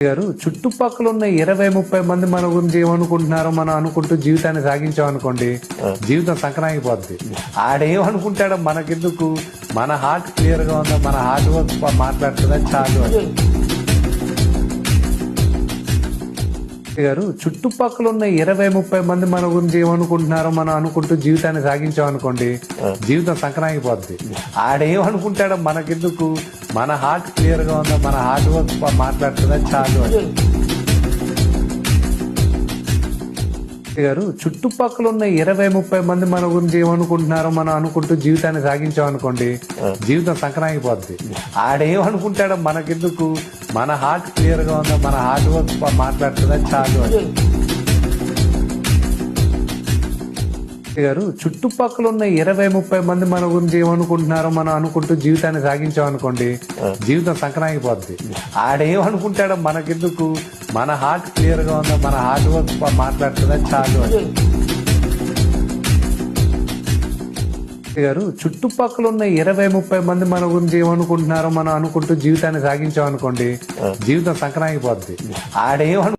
గారు చుట్టుపక్కల ఉన్న 20-30 మంది మన గురించి ఏమనుకుంటున్నారో మనం అనుకుంటూ జీవితాన్ని సాగించామనుకోండి, జీవితం సంకనాగిపోద్ది. ఆడేమనుకుంటాడో మనకెందుకు, మన హార్ట్ క్లియర్ గా ఉందా, మన హార్డ్ వర్క్ మాట్లాడుతుందా చాలు అని. గారు చుట్టుపక్కల ఉన్న 20-30 మంది మన గురించి ఏమనుకుంటున్నారో మనం అనుకుంటూ జీవితాన్ని సాగించామనుకోండి, జీవితం సంకనాగిపోద్ది. ఆడేమనుకుంటాడో మనకెందుకు, మన హార్ట్ క్లియర్ గా ఉందా, మన హార్డ్ వర్క్ మాట్లాడుతుందా చాలు అని. గారు చుట్టుపక్కల ఉన్న 20-30 మంది మన గురించి ఏమనుకుంటున్నారో మనం అనుకుంటూ జీవితాన్ని సాగించామనుకోండి, జీవితం సంకనాగిపోద్ది. ఆడేమనుకుంటాడో మనకెందుకు, మన హార్ట్ క్లియర్ గా ఉందా, మన హార్డ్ వర్క్ మాట్లాడుతుందా చాలు అని. గారు చుట్టుపక్కల ఉన్న 20-30 మంది మన గురించి ఏమనుకుంటున్నారో మనం అనుకుంటూ జీవితాన్ని సాగించామనుకోండి, జీవితం సంకనాగిపోద్ది. ఆడేమనుకుంటాడో మనకెందుకు, మన హార్ట్ క్లియర్ గా ఉందా, మన హార్డ్ వర్క్ మాట్లాడుతుందా చాలు అని. గారు చుట్టుపక్కల ఉన్న 20-30 మంది మన గురించి ఏమనుకుంటున్నారో మనం అనుకుంటూ జీవితాన్ని సాగించామనుకోండి, జీవితం సంకనాగిపోద్ది. ఆడేమను